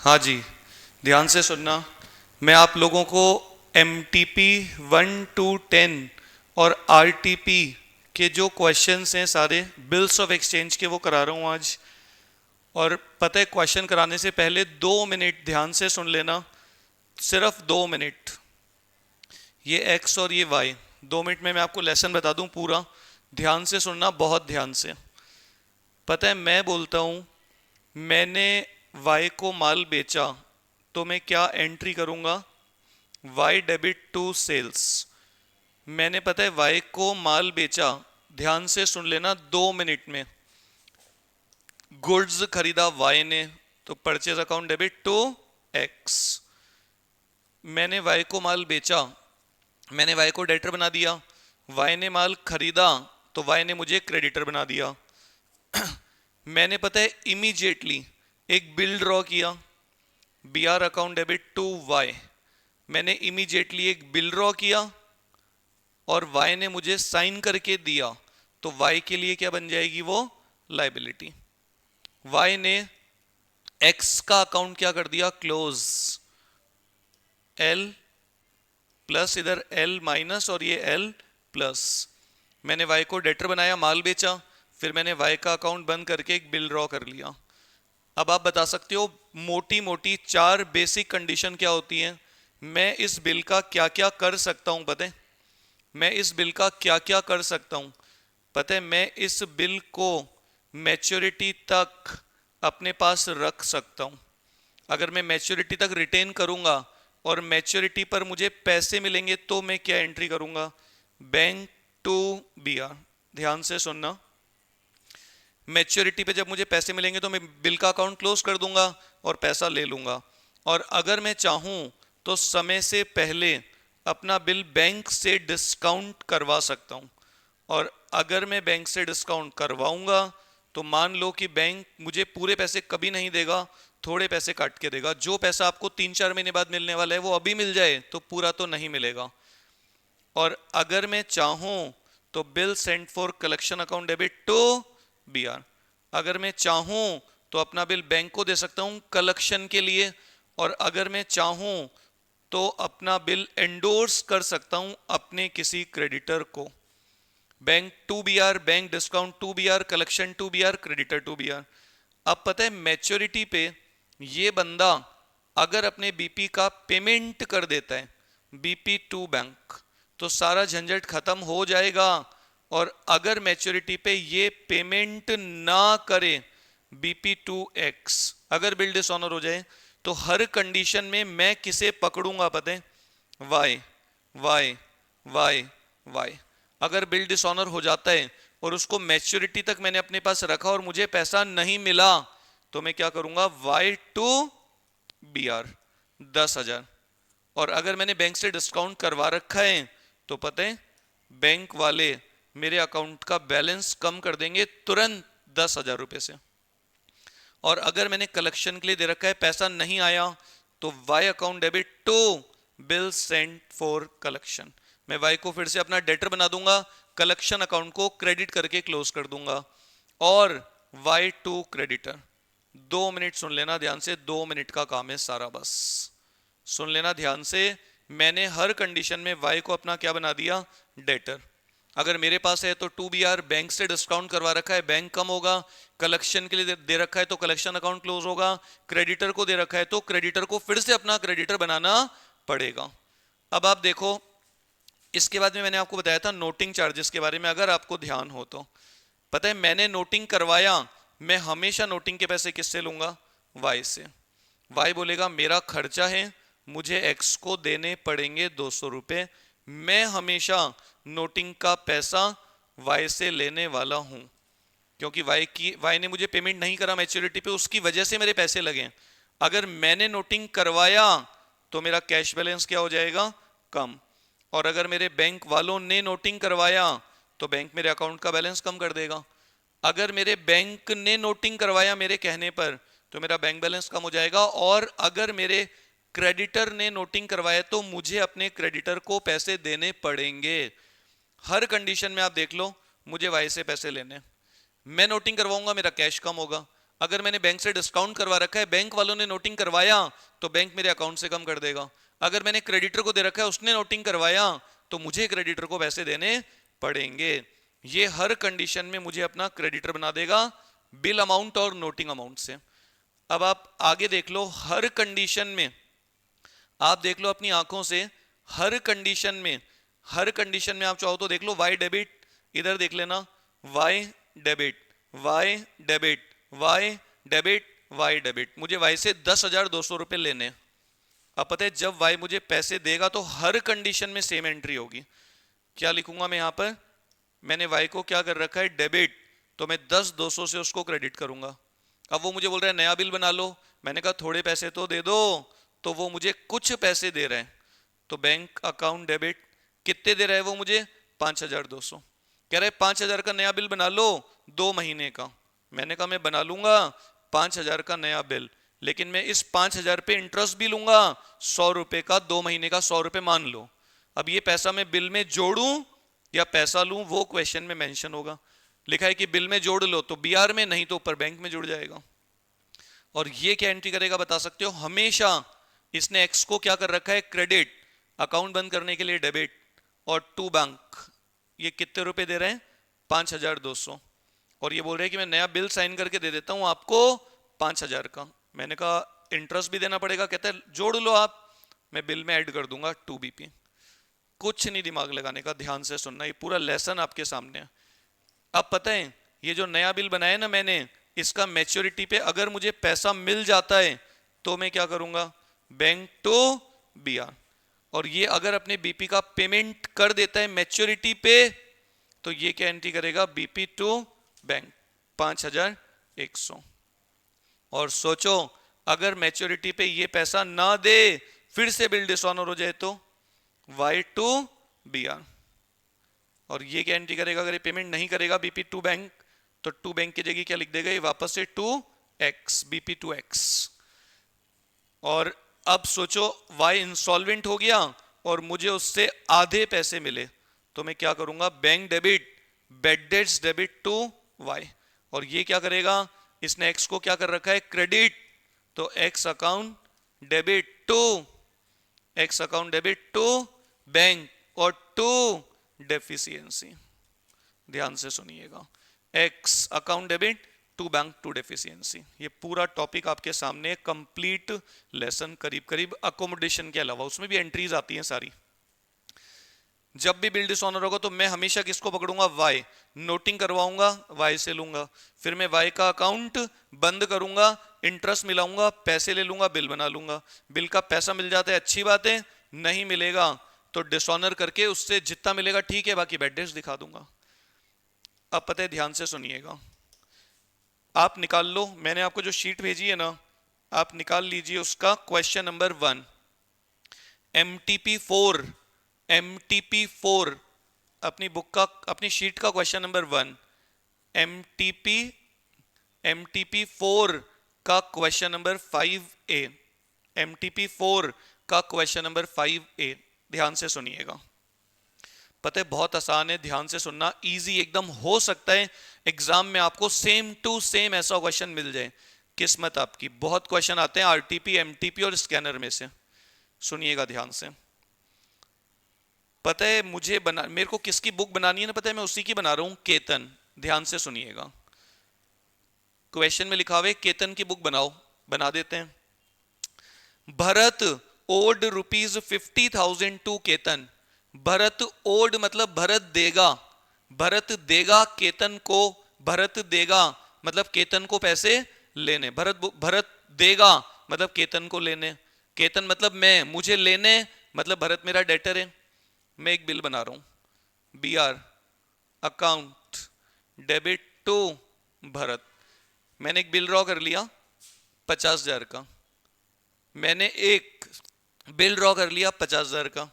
हाँ जी, ध्यान से सुनना। मैं आप लोगों को MTP 1 to 10 और RTP के जो क्वेश्चंस हैं सारे बिल्स ऑफ एक्सचेंज के वो करा रहा हूँ आज। और पता है क्वेश्चन कराने से पहले 2 मिनट ध्यान से सुन लेना, सिर्फ 2 मिनट। ये एक्स और ये वाई, 2 मिनट में मैं आपको लेसन बता दूं पूरा। ध्यान से सुनना, बहुत ध्यान से। पता है मैं बोलता हूँ मैंने वाई को माल बेचा, तो मैं क्या एंट्री करूंगा? Y debit to sales. मैंने पता है वाई को माल बेचा, ध्यान से सुन लेना 2 मिनट में। गुड्स खरीदा वाई ने, तो purchase account debit to X. मैंने वाई को माल बेचा, मैंने वाई को डेटर बना दिया। वाई ने माल खरीदा, तो वाई ने मुझे क्रेडिटर बना दिया। मैंने पता है इमीडिएटली एक बिल ड्रॉ किया, BR account debit to Y. मैंने इमीडिएटली एक बिल ड्रॉ किया और वाई ने मुझे साइन करके दिया, तो वाई के लिए क्या बन जाएगी? वो लाइबिलिटी। वाई ने एक्स का अकाउंट क्या कर दिया? क्लोज। एल प्लस, इधर एल माइनस और ये एल प्लस। मैंने वाई को डेटर बनाया, माल बेचा, फिर मैंने वाई का अकाउंट बंद करके एक बिल ड्रॉ कर लिया। अब आप बता सकते हो मोटी मोटी 4 बेसिक कंडीशन क्या होती हैं। मैं इस बिल का क्या क्या कर सकता हूं पता है? मैं इस बिल का क्या क्या कर सकता हूं पता है? मैं इस बिल को मैच्योरिटी तक अपने पास रख सकता हूं। अगर मैं मैच्योरिटी तक रिटेन करूंगा और मैच्योरिटी पर मुझे पैसे मिलेंगे, तो मैं क्या एंट्री करूंगा? Bank to BR। ध्यान से सुनना, मैच्योरिटी पे जब मुझे पैसे मिलेंगे तो मैं बिल का अकाउंट क्लोज कर दूंगा और पैसा ले लूंगा। और अगर मैं चाहूं तो समय से पहले अपना बिल बैंक से डिस्काउंट करवा सकता हूं। और अगर मैं बैंक से डिस्काउंट करवाऊंगा तो मान लो कि बैंक मुझे पूरे पैसे कभी नहीं देगा, थोड़े पैसे काट के देगा। जो पैसा आपको 3-4 महीने बाद मिलने वाला है वो अभी मिल जाए तो पूरा तो नहीं मिलेगा। और अगर मैं चाहूं तो bill send for collection account debit to BR। अगर मैं चाहूं तो अपना बिल बैंक को दे सकता हूं कलेक्शन के लिए। और अगर मैं चाहूं तो अपना बिल एंडोर्स कर सकता हूं अपने किसी क्रेडिटर को। Bank to BR, bank discount to BR, collection to BR, creditor to BR। अब पता है मैच्योरिटी पे ये बंदा अगर अपने BP का पेमेंट कर देता है BP टू बैंक, तो सारा झंझट खत्म हो जाएगा। और अगर मैच्योरिटी पे ये पेमेंट ना करे BP टू X, अगर बिल डिसऑनर हो जाए, तो हर कंडीशन में मैं किसे पकड़ूंगा पता है? Y, Y, Y, Y. अगर बिल डिसऑनर हो जाता है और उसको मैच्योरिटी तक मैंने अपने पास रखा और मुझे पैसा नहीं मिला, तो मैं क्या करूंगा? Y to BR 10,000। और अगर मैंने बैंक से डिस्काउंट करवा रखा है तो पता है बैंक वाले मेरे अकाउंट का बैलेंस कम कर देंगे तुरंत 10,000 रुपए से। और अगर मैंने कलेक्शन के लिए दे रखा है, पैसा नहीं आया, तो Y account debit to bill sent for collection. मैं वाई को फिर से अपना डेटर बना दूंगा, कलेक्शन अकाउंट को क्रेडिट करके क्लोज कर दूंगा। और वाई टू क्रेडिटर। 2 मिनट सुन लेना ध्यान से, 2 मिनट का काम है सारा, बस सुन लेना ध्यान से। मैंने हर कंडीशन में वाई को अपना क्या बना दिया? डेटर। अगर मेरे पास है तो टू BR, बैंक से डिस्काउंट करवा रखा है, बैंक कम होगा। कलेक्शन के लिए दे रखा है तो कलेक्शन अकाउंट क्लोज होगा। क्रेडिटर को दे रखा है तो क्रेडिटर को फिर से अपना क्रेडिटर बनाना पड़ेगा। अब आप देखो, इसके बाद में मैंने आपको बताया था नोटिंग चार्जेस के बारे में, अगर आपको ध्यान हो तो। पता है मैंने नोटिंग करवाया, मैं हमेशा नोटिंग के पैसे किससे लूंगा? वाई से। वाई बोलेगा मेरा खर्चा है, मुझे एक्स को देने पड़ेंगे 200 रुपए। मैं हमेशा नोटिंग का पैसा वाई से लेने वाला हूं, क्योंकि वाई ने मुझे पेमेंट नहीं करा मैच्योरिटी पे, उसकी वजह से मेरे पैसे लगे। अगर मैंने नोटिंग करवाया तो मेरा कैश बैलेंस क्या हो जाएगा? कम। और अगर मेरे बैंक वालों ने नोटिंग करवाया तो बैंक मेरे अकाउंट का बैलेंस कम कर देगा। अगर मेरे बैंक ने नोटिंग करवाया मेरे कहने पर, तो मेरा बैंक बैलेंस कम हो जाएगा। और अगर मेरे क्रेडिटर ने नोटिंग करवाया तो मुझे अपने क्रेडिटर को पैसे देने पड़ेंगे। हर कंडीशन में आप देख लो, मुझे वाई से पैसे लेने। मैं नोटिंग करवाऊंगा, मेरा कैश कम होगा। अगर मैंने बैंक से डिस्काउंट करवा रखा है, बैंक वालों ने नोटिंग करवाया तो बैंक मेरे अकाउंट से कम कर देगा। अगर मैंने क्रेडिटर को दे रखा है, उसने नोटिंग करवाया तो मुझे क्रेडिटर को पैसे देने पड़ेंगे। ये हर कंडीशन में मुझे अपना क्रेडिटर बना देगा बिल अमाउंट और नोटिंग अमाउंट से। अब आप आगे देख लो, हर कंडीशन में आप देख लो अपनी आंखों से, हर कंडीशन में, हर कंडीशन में आप चाहो तो देख लो, वाई डेबिट, इधर देख लेना, Y debit, Y debit, Y debit, Y debit, मुझे वाई से 10,200 रुपए लेने। अब पता है जब वाई मुझे पैसे देगा तो हर कंडीशन में सेम एंट्री होगी। क्या लिखूंगा मैं यहां पर, मैंने वाई को क्या कर रखा है, डेबिट, तो मैं 10,200 से उसको क्रेडिट करूंगा। अब वो मुझे बोल रहा है नया बिल बना लो, मैंने कहा थोड़े पैसे तो दे दो, तो वो मुझे कुछ पैसे दे रहे हैं, तो बैंक अकाउंट डेबिट, कितने दे रहा है वो मुझे, 5,200। कह रहे 5,000 का नया बिल बना लो 2 महीने का। मैंने कहा मैं बना लूंगा 5,000 का नया बिल, लेकिन मैं इस 5,000 पे इंटरेस्ट भी लूंगा 100 रुपए का, 2 महीने का 100 रुपए मान लो। अब ये पैसा मैं बिल में जोड़ूं या पैसा लूं, वो क्वेश्चन में मेंशन होगा। लिखा है कि बिल में जोड़ लो तो बीआर में, नहीं तो ऊपर बैंक में जुड़ जाएगा। और ये क्या एंट्री करेगा बता सकते हो, हमेशा इसने एक्स को क्या कर रखा है, क्रेडिट, अकाउंट बंद करने के लिए डेबिट, और टू बैंक, ये कितने रुपए दे रहे हैं, 5,200, और ये बोल रहे हैं कि मैं नया बिल साइन करके दे देता हूं आपको 5,000 का। मैंने कहा इंटरेस्ट भी देना पड़ेगा, कहता है जोड़ लो आप, मैं बिल में ऐड कर दूंगा 2 BP। कुछ नहीं दिमाग लगाने का, ध्यान से सुनना, ये पूरा लेसन आपके सामने है। अब पता है ये जो नया बिल बनाया ना मैंने, इसका मैच्योरिटी पे अगर मुझे पैसा मिल जाता है तो मैं क्या करूंगा, बैंक टू बीआर, और ये अगर अपने बीपी का पेमेंट कर देता है मैच्योरिटी पे, तो ये क्या एंट्री करेगा, बीपी टू बैंक 5,100। और सोचो अगर मैच्योरिटी पे ये पैसा ना दे, फिर से बिल डिसऑनर हो जाए तो वाई टू बीआर, और ये क्या एंट्री करेगा, अगर ये पेमेंट नहीं करेगा बीपी टू बैंक, तो टू बैंक की जगह क्या लिख देगा, ये वापस से 2x, बीपी 2x। और अब सोचो वाई इंसॉल्वेंट हो गया और मुझे उससे आधे पैसे मिले, तो मैं क्या करूंगा, bank debit, bad debts debit to Y, और ये क्या करेगा, इसने एक्स को क्या कर रखा है, क्रेडिट, तो X account debit to, X account debit to bank, और टू डेफिशिएंसी। ध्यान से सुनिएगा, X account debit to bank to deficiency. ये पूरा टॉपिक आपके सामने, कंप्लीट लेसन, करीब करीब अकोमोडेशन के अलावा उसमें भी एंट्रीज आती हैं सारी। जब भी बिल डिसऑनर होगा तो मैं हमेशा किसको पकड़ूंगा, वाई, नोटिंग करवाऊंगा वाई से लूंगा, फिर मैं वाई का अकाउंट बंद करूंगा, इंटरेस्ट मिलाऊंगा, पैसे ले लूंगा, बिल बना लूंगा। बिल का पैसा मिल जाता है अच्छी बात है, नहीं मिलेगा तो डिसऑनर करके उससे जितना मिलेगा ठीक है, बाकी बैड डेट्स दिखा दूंगा। अब पता है, ध्यान से सुनिएगा, आप निकाल लो, मैंने आपको जो शीट भेजी है ना, आप निकाल लीजिए उसका क्वेश्चन नंबर 1, MTP4, MTP4 अपनी बुक का, अपनी शीट का क्वेश्चन नंबर 1, MTP4 का क्वेश्चन नंबर 5A, MTP4 का क्वेश्चन नंबर 5A। ध्यान से सुनिएगा, पता है बहुत आसान है, ध्यान से सुनना, इजी एकदम। हो सकता है एग्जाम में आपको सेम टू सेम ऐसा क्वेश्चन मिल जाए, किस्मत आपकी। बहुत क्वेश्चन आते हैं आरटीपी, एमटीपी और स्कैनर में से। सुनिएगा ध्यान से, पता है मुझे मेरे को किसकी बुक बनानी है ना, पता है मैं उसी की बना रहा हूं, केतन। ध्यान से सुनिएगा, क्वेश्चन में लिखा हुआ है केतन की बुक बनाओ, बना देते हैं। Bharat owed ₹50,000 to Ketan. Bharat owed मतलब भरत देगा, भरत देगा केतन को, भरत देगा मतलब केतन को पैसे लेने, भरत देगा मतलब केतन को लेने, केतन मतलब मैं, मुझे लेने मतलब भरत मेरा डेटर है। मैं एक बिल बना रहा हूं, BR account debit to Bharat. मैंने एक बिल ड्रॉ कर लिया 50,000 का, मैंने एक बिल ड्रॉ कर लिया 50,000 का,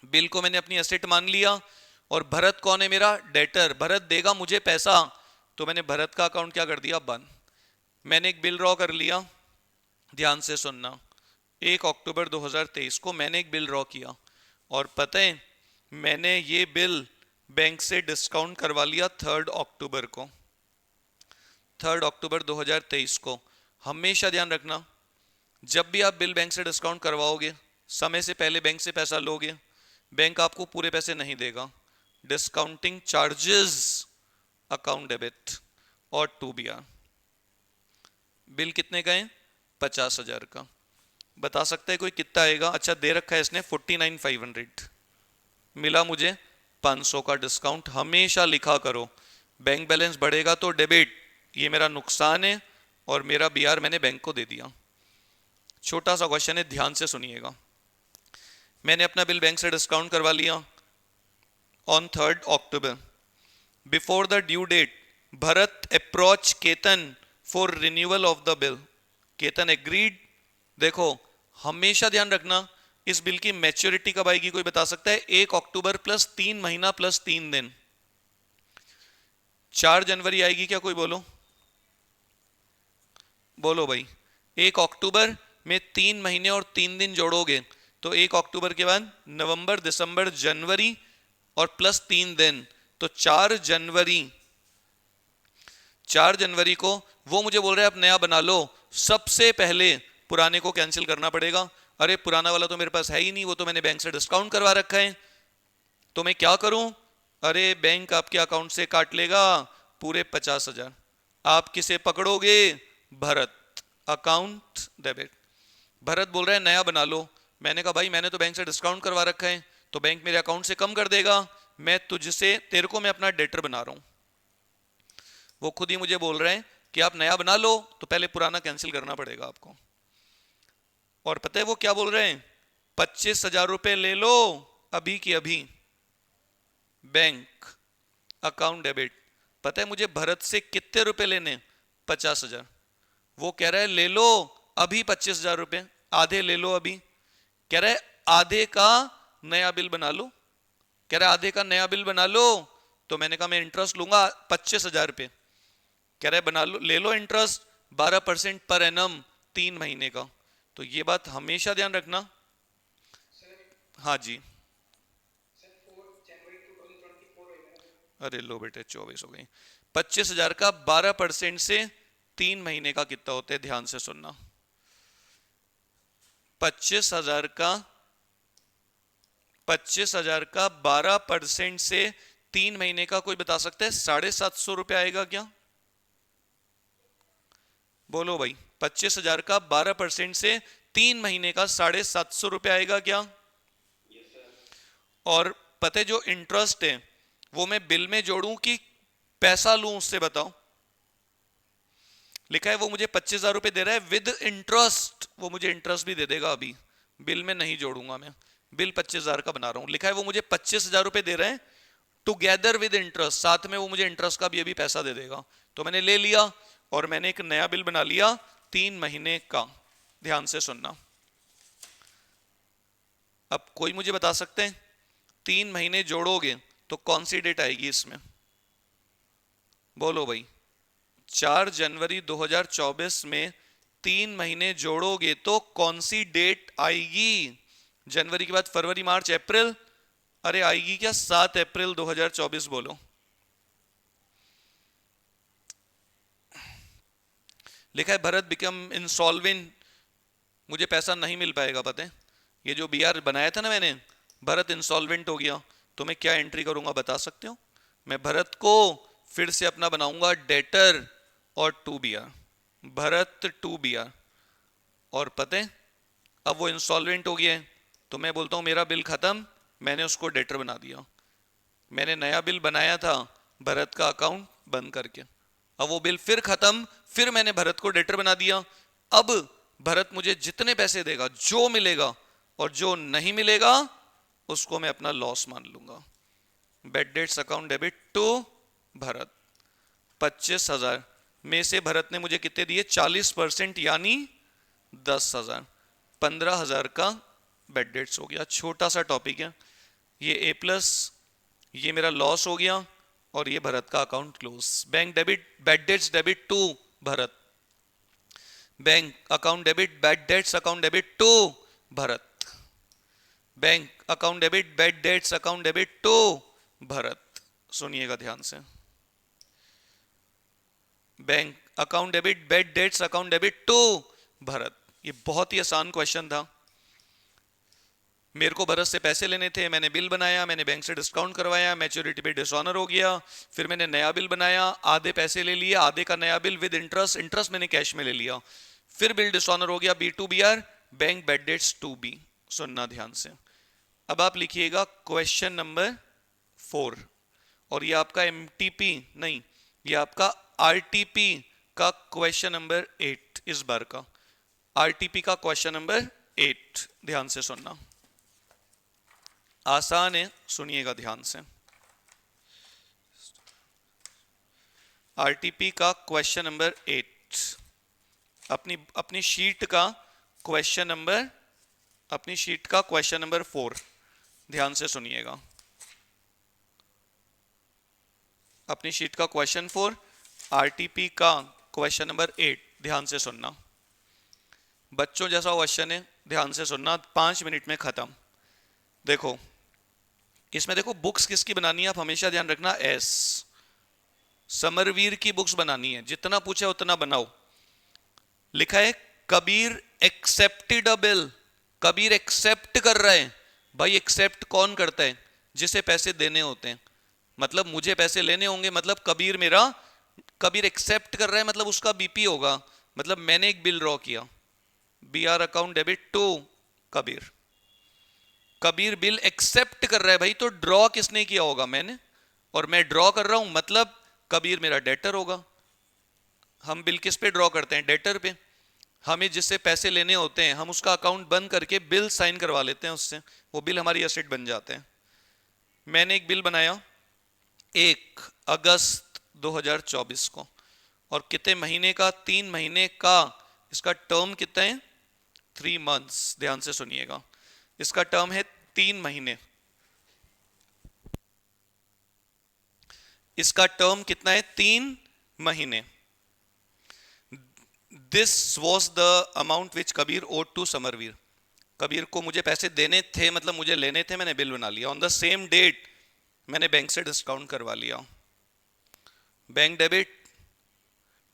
बिल को मैंने अपनी एसेट मान लिया, और भरत कौन है, मेरा डेटर, भरत देगा मुझे पैसा, तो मैंने भरत का अकाउंट क्या कर दिया, बंद। मैंने एक बिल ड्रॉ कर लिया, ध्यान से सुनना, 1 अक्टूबर 2023 को मैंने एक बिल ड्रॉ किया, और पता है मैंने ये बिल बैंक से डिस्काउंट करवा लिया 3 अक्टूबर को। 3 अक्टूबर 2023 को। हमेशा ध्यान रखना, जब भी आप बिल बैंक से डिस्काउंट करवाओगे, समय से पहले बैंक से पैसा लोगे, बैंक आपको पूरे पैसे नहीं देगा। डिस्काउंटिंग चार्जेस, अकाउंट डेबिट और 2BR। बिल कितने का है? 50,000 का। बता सकता है कोई कितना आएगा? अच्छा दे रखा है इसने 49,500, मिला मुझे 500 का डिस्काउंट। हमेशा लिखा करो, बैंक बैलेंस बढ़ेगा तो डेबिट, ये मेरा नुकसान है और मेरा BR मैंने बैंक को दे दिया। छोटा सा क्वेश्चन है, ध्यान से सुनिएगा। मैंने अपना बिल बैंक से डिस्काउंट करवा लिया on 3 October. Before the due date Bharat approach Ketan for renewal of the bill. Ketan agreed. देखो हमेशा ध्यान रखना, इस बिल की मैच्योरिटी कब आएगी कोई बता सकता है? 1 अक्टूबर प्लस 3 महीना प्लस 3 दिन। 4 जनवरी आएगी क्या? कोई बोलो, बोलो भाई। 1 अक्टूबर में 3 महीने और 3 दिन जोड़ोगे तो 1 अक्टूबर के बाद नवंबर, दिसंबर, जनवरी और प्लस 3 दिन, तो 4 जनवरी। 4 जनवरी को वो मुझे बोल रहे हैं आप नया बना लो, सबसे पहले पुराने को कैंसिल करना पड़ेगा। अरे पुराना वाला तो मेरे पास है ही नहीं, वो तो मैंने बैंक से डिस्काउंट करवा रखा है, तो मैं क्या करूं? अरे बैंक आपके अकाउंट से काट लेगा पूरे 50,000। आप किसे पकड़ोगे? Bharat, account debit. भरत बोल रहा है नया बना लो। मैंने कहा भाई मैंने तो बैंक से डिस्काउंट करवा रखा है, तो बैंक मेरे अकाउंट से कम कर देगा। मैं तुझसे, तेरे को मैं अपना डेटर बना रहा हूं। वो खुद ही मुझे बोल रहे हैं कि आप नया बना लो तो पहले पुराना कैंसिल करना पड़ेगा आपको। और पता है वो क्या बोल रहे हैं? 25,000 रुपए ले लो अभी की अभी, बैंक अकाउंट डेबिट। पता है मुझे भरत से कितने रुपए लेने? 50,000। वो कह रहा है ले लो अभी 25,000 रुपए, आधे ले लो अभी। कह रहा है आधे का नया बिल बना लो। कह रहा है आधे का नया बिल बना लो। तो मैंने कहा मैं इंटरेस्ट लूंगा 25,000 रुपए। कह रहा है बना लो, ले लो इंटरेस्ट 12% पर एनम 3 महीने का। तो ये बात हमेशा ध्यान रखना। हाँ जी, अरे लो बेटे 24 हो गई। 25,000 का 12% से 3 महीने का कितना होता है? ध्यान से सुनना। 25,000 का 12% से 3 महीने का कोई बता सकता है? 750 रुपए आएगा क्या? बोलो भाई, 25,000 का 12% से 3 महीने का 750 रुपए आएगा क्या? और पता है जो इंटरेस्ट है वो मैं बिल में जोड़ूं कि पैसा लूं उससे? बताओ। लिखा है वो मुझे 25,000 रुपए दे रहा है विद इंटरेस्ट, वो मुझे इंटरेस्ट भी दे देगा अभी, बिल में नहीं जोड़ूंगा मैं। बिल 25,000 का बना रहा हूं, लिखा है वो मुझे 25,000 रुपए दे रहे हैं टुगेदर विद इंटरेस्ट, साथ में वो मुझे इंटरेस्ट का भी अभी पैसा दे देगा। तो मैंने ले लिया और मैंने एक नया बिल बना लिया 3 महीने का। ध्यान से सुनना। अब कोई मुझे बता सकते हैं 3 महीने जोड़ोगे तो कौन सी डेट आएगी इसमें? बोलो भाई। 4 जनवरी 2024 में 3 महीने जोड़ोगे तो कौन सी डेट आएगी? जनवरी के बाद फरवरी, मार्च, अप्रैल। अरे आएगी क्या? 7 अप्रैल 2024। बोलो। लिखा है भरत बिकम इंसॉल्वेंट, मुझे पैसा नहीं मिल पाएगा। पता है ये जो BR बनाया था ना मैंने, भरत इंसॉल्वेंट हो गया, तो मैं क्या एंट्री करूंगा बता सकते हो? मैं भरत को फिर से अपना बनाऊंगा डेटर और 2BR, भरत 2BR। और पता है अब वो इंसॉल्वेंट हो गया है तो मैं बोलता हूं मेरा बिल खत्म, मैंने उसको डेटर बना दिया। मैंने नया बिल बनाया था भरत का अकाउंट बंद करके, अब वो बिल फिर खत्म, फिर मैंने भरत को डेटर बना दिया। अब भरत मुझे जितने पैसे देगा, जो मिलेगा और जो नहीं मिलेगा उसको मैं अपना लॉस मान लूंगा। Bad debts account debit to Bharat. 25,000 में से भरत ने मुझे कितने दिए? 40%, यानी 10,000। 15,000 का बेड डेट्स हो गया। छोटा सा टॉपिक है ये। A+, ये मेरा लॉस हो गया और ये भरत का account close. Bank debit bad debts debit to Bharat, bank account debit bad debts account debit to Bharat, bank account debit bad debts account debit to Bharat. सुनिएगा ध्यान से। Bank account debit, bad debts account debit to Bharat. ये बहुत ही आसान question था। मेरे को भरत से पैसे लेने थे, मैंने बिल बनाया, मैंने बैंक से डिस्काउंट करवाया, मैच्योरिटी पे डिसऑनर हो गया, फिर मैंने नया बिल बनाया, आधे पैसे ले लिए, आधे का नया बिल विद इंटरेस्ट, इंटरेस्ट मैंने कैश में ले लिया, फिर बिल डिसऑनर हो गया, B to B R, bank bad debts to B. सुनना ध्यान से। अब आप लिखिएगा क्वेश्चन नंबर 4, और ये आपका एमटीपी नहीं, ये आपका आरटीपी का क्वेश्चन नंबर 8 इस बार का, आरटीपी का क्वेश्चन नंबर 8। ध्यान से सुनना, आसान है, सुनिएगा ध्यान से। आरटीपी का क्वेश्चन नंबर 8, अपनी शीट का क्वेश्चन नंबर, अपनी शीट का क्वेश्चन नंबर 4, ध्यान से सुनिएगा। अपनी शीट का क्वेश्चन 4, आरटीपी का क्वेश्चन नंबर 8, ध्यान से सुनना। बच्चों जैसा क्वेश्चन है, ध्यान से सुनना, 5 मिनट में खत्म। देखो इसमें, देखो बुक्स किसकी बनानी है, आप हमेशा ध्यान रखना, एस समरवीर की बुक्स बनानी है, जितना पूछे उतना बनाओ। लिखा है Kabir accepted a bill, Kabir accept कर रहा है। भाई एक्सेप्ट कौन करता है? जिसे पैसे देने होते हैं। मतलब मुझे पैसे लेने होंगे, मतलब कबीर मेरा, कबीर एक्सेप्ट कर रहा है, मतलब उसका बीपी होगा, मतलब मैंने एक बिल ड्रॉ किया, B R account debit to Kabir. Kabir bill accept कर रहा है भाई, तो ड्रॉ किसने किया होगा? मैंने, और मैं ड्रॉ कर रहा हूं, मतलब कबीर मेरा डेटर होगा। हम बिल किस पे ड्रॉ करते हैं? डेटर पे। हमें जिससे पैसे लेने होते हैं, हम उसका अकाउंट बंद करके बिल साइन करवा लेते हैं उससे, वो बिल हमारी एसेट बन जाते हैं। मैंने एक बिल बनाया 1 अगस्त 2024 को, और कितने महीने का? 3 महीने का। इसका टर्म कितना है? 3 मंथ्स। ध्यान से सुनिएगा, इसका टर्म है 3 महीने। इसका टर्म कितना है? 3 महीने। This was the amount which Kabir owed to Samarveer. Kabir को मुझे पैसे देने थे, मतलब मुझे लेने थे, मैंने बिल बना लिया। ऑन द सेम डेट मैंने बैंक से डिस्काउंट करवा लिया। Bank debit,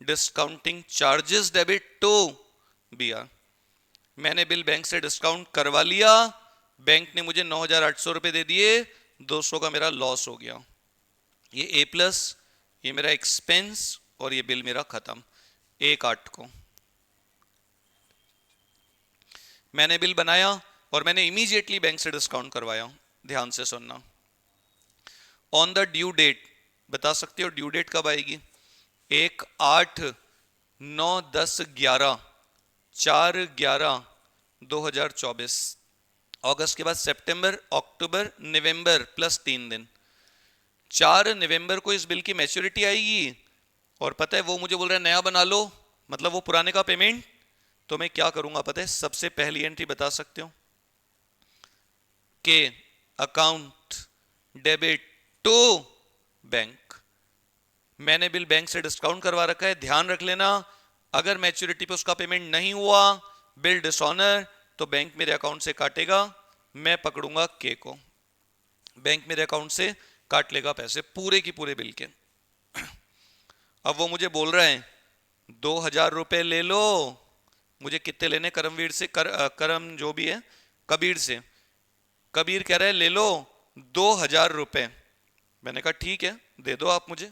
discounting charges debit to B R. मैंने बिल बैंक से डिस्काउंट करवा लिया, बैंक ने मुझे 9,800 रुपए दे दिए, 200 का मेरा लॉस हो गया। ये ए प्लस, ये मेरा एक्सपेंस, और ये बिल मेरा खत्म। 1/8 को मैंने बिल बनाया और मैंने इमीडिएटली बैंक से डिस्काउंट करवाया। ध्यान से सुनना। ऑन द ड्यू डेट, बता सकते हो ड्यू डेट कब आएगी? 1, 8, 9, 10, 11, 4/11/2024। अगस्त के बाद सितंबर, अक्टूबर, नवंबर प्लस 3 दिन। 4 नवंबर को इस बिल की मैच्योरिटी आएगी, और पता है वो मुझे बोल रहा है नया बना लो, मतलब वो पुराने का पेमेंट। तो मैं क्या करूंगा पता है? सबसे पहली एंट्री बता सकते हो के अकाउंट डेबिट टू बैंक। मैंने बिल बैंक से डिस्काउंट करवा रखा है, ध्यान रख लेना। अगर मैच्योरिटी पे उसका पेमेंट नहीं हुआ, बिल डिसऑनर, तो बैंक मेरे अकाउंट से काटेगा, मैं पकड़ूंगा के को, बैंक मेरे अकाउंट से काट लेगा पैसे पूरे की पूरे बिल के। अब वो मुझे बोल रहा है 2,000 रुपए ले लो। मुझे कितने लेने? करमवीर से, करम जो भी है, कबीर से। कबीर कह रहा है ले लो 2,000 रुपए। मैंने कहा ठीक है, दे दो आप मुझे।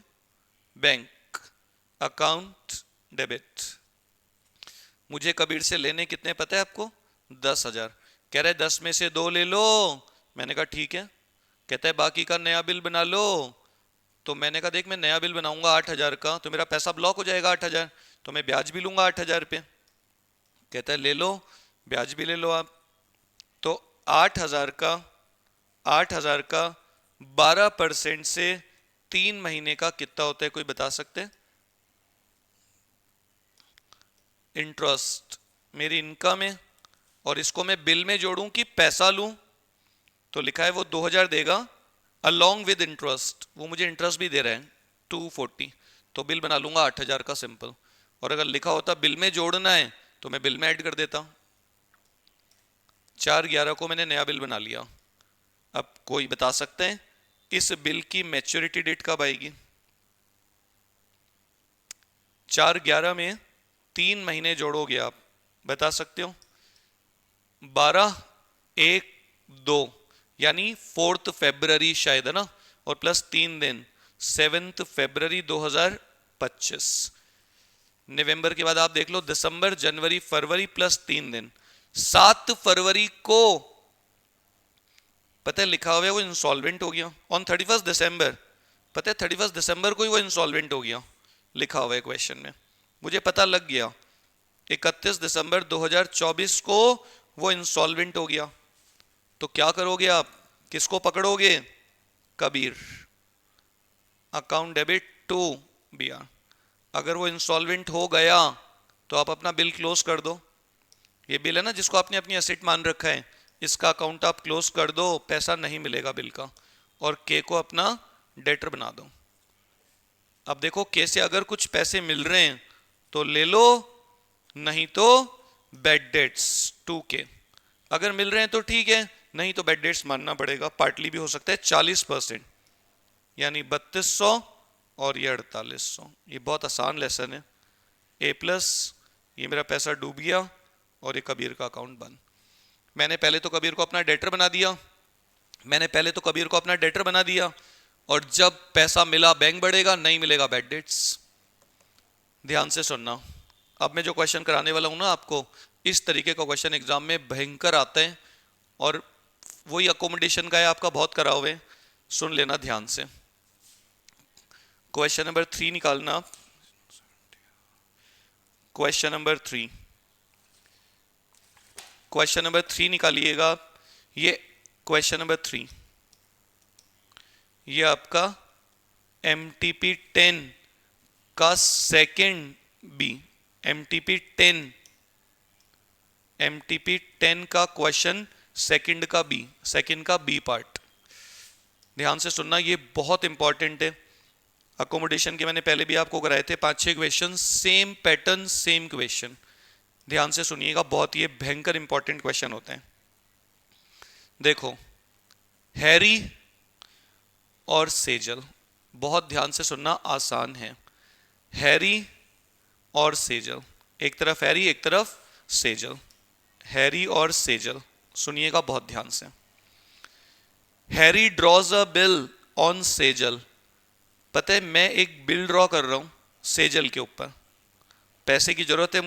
Bank account debit. मुझे कबीर से लेने कितने पता है आपको? 10,000। कह रहा है 10 में से 2 ले लो। मैंने कहा ठीक है। कहता है बाकी का नया बिल बना लो। तो मैंने कहा देख, मैं नया बिल बनाऊंगा 8,000 का, तो मेरा पैसा ब्लॉक हो जाएगा 8,000, तो मैं ब्याज भी लूंगा 8,000 पे। कहता है ले लो, ब्याज भी ले लो आप। तो 8,000 का 12% से 3 महीने का कितना होता है? कोई बता सकते हैं? इंटरेस्ट मेरी इनकम है, और इसको मैं बिल में जोड़ूं कि पैसा लूं? तो लिखा है वो 2,000 देगा अलोंग विद इंटरेस्ट। वो मुझे इंटरेस्ट भी दे रहे हैं 240, तो बिल बना लूंगा 8,000 का सिंपल। और अगर लिखा होता बिल में जोड़ना है, तो मैं बिल में ऐड कर देता। 4/11 को मैंने नया बिल बना लिया। अब कोई बता सकते हैं इस बिल की मैच्योरिटी डेट कब आएगी? 4 11 में 3 महीने जोड़ोगे आप, बता सकते हो? 12 1 2 यानी 4 फरवरी शायद, है ना, और प्लस 3 दिन 7 फरवरी 2025। नवंबर के बाद आप देख लो दिसंबर जनवरी फरवरी प्लस 3 दिन 7 फरवरी को पता है लिखा हुआ है वो इंसॉल्वेंट हो गया ऑन 31 दिसंबर। पता है 31 दिसंबर को ही वो इंसॉल्वेंट हो गया, लिखा हुआ है क्वेश्चन में, मुझे पता लग गया 31 दिसंबर 2024 को वो इंसॉल्वेंट हो गया। तो क्या करोगे आप, किसको पकड़ोगे? Kabir, account debit to BR. अगर वो इंसॉल्वेंट हो गया तो आप अपना बिल क्लोज कर दो। ये बिल है ना जिसको आपने अपनी एसेट मान रखा है, इसका अकाउंट आप क्लोज कर दो, पैसा नहीं मिलेगा बिल का, और के को अपना डेटर बना दो। अब देखो के से अगर कुछ पैसे मिल रहे हैं तो ले लो, नहीं तो बैड डेट्स 2K। अगर मिल रहे हैं तो ठीक है, नहीं तो बैड डेट्स मानना पड़ेगा, पार्टली भी हो सकता है 40%, यानी 3200 और ये 4800। ये बहुत आसान लेसन है। ए प्लस, ये मेरा पैसा डूब गया और ये कबीर का अकाउंट बंद। मैंने पहले तो कबीर को अपना डेटर बना दिया, और जब पैसा मिला बैंक बढ़ेगा, नहीं मिलेगा बैड डेट्स। ध्यान से सुनना, अब मैं जो क्वेश्चन कराने वाला हूं ना आपको, इस तरीके का क्वेश्चन एग्जाम में भयंकर आता है, और वही अकोमोडेशन का है आपका, बहुत करा हुए, सुन लेना ध्यान से। क्वेश्चन नंबर 3 निकालना। Question number 3 निकालिएगा। ये क्वेश्चन नंबर 3, ये आपका MTP 10 का सेकेंड बी, MTP 10 का क्वेश्चन सेकंड का बी पार्ट। ध्यान से सुनना, ये बहुत इंपॉर्टेंट है। अकोमोडेशन के मैंने पहले भी आपको कराए थे 5-6 question, same pattern same question. ध्यान से सुनिएगा, बहुत ये भयंकर इंपॉर्टेंट क्वेश्चन होते हैं। देखो, हैरी और सेजल, बहुत ध्यान से सुनना, आसान है। हैरी और सेजल, एक तरफ हैरी एक तरफ सेजल, हैरी और सेजल, सुनिएगा बहुत ध्यान से। Harry drawers a bill on Sejal. पता है मैं एक बिल ड्रॉ कर रहा हूं सेजल के ऊपर, पैसे की जरूरत है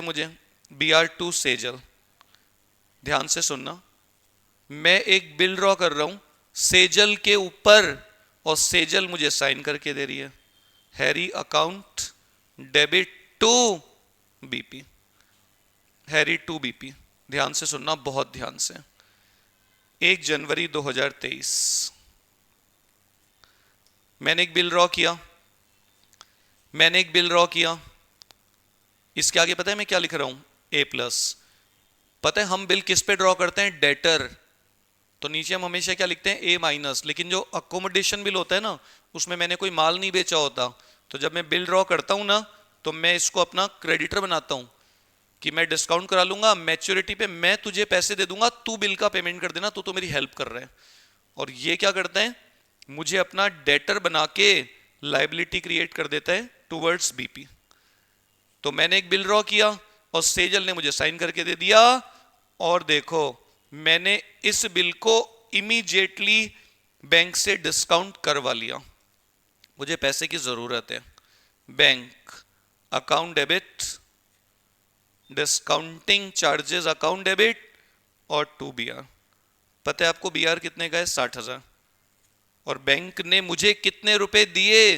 मुझे, BR2 सेजल। ध्यान से सुनना, मैं एक बिल ड्रॉ कर रहा हूं सेजल के ऊपर, और सेजल मुझे साइन करके दे रही है, Harry account debit to BP, Harry to BP. ध्यान से सुनना, बहुत ध्यान से। 1 जनवरी 2023 मैंने एक बिल ड्रॉ किया, इसके आगे पता है मैं क्या लिख रहा हूं, A प्लस। पता है हम बिल किस पे ड्रॉ करते हैं, डेटर, तो नीचे हम हमेशा क्या लिखते हैं, A माइनस। लेकिन जो अकोमोडेशन बिल होता है ना, उसमें मैंने कोई माल नहीं बेचा होता, तो जब मैं बिल ड्रॉ करता हूं ना, तो मैं इसको अपना क्रेडिटर बनाता हूं कि मैं डिस्काउंट करा लूंगा, मैच्योरिटी पे मैं तुझे पैसे दे दूंगा, तू बिल का पेमेंट कर देना, तू तो मेरी हेल्प कर रहा है। और ये क्या करता है, मुझे अपना डेटर बना के लायबिलिटी क्रिएट कर देता है टुवर्ड्स बीपी। तो मैंने एक बिल ड्रॉ किया और सेजल ने मुझे साइन करके दे दिया, और देखो मैंने इस बिल को इमीडिएटली बैंक से डिस्काउंट करवा लिया, मुझे पैसे की जरूरत है। Bank account debit, discounting charges account debit, और टू BR। पता है आपको BR कितने का है, 60,000, और बैंक ने मुझे कितने रुपए दिए,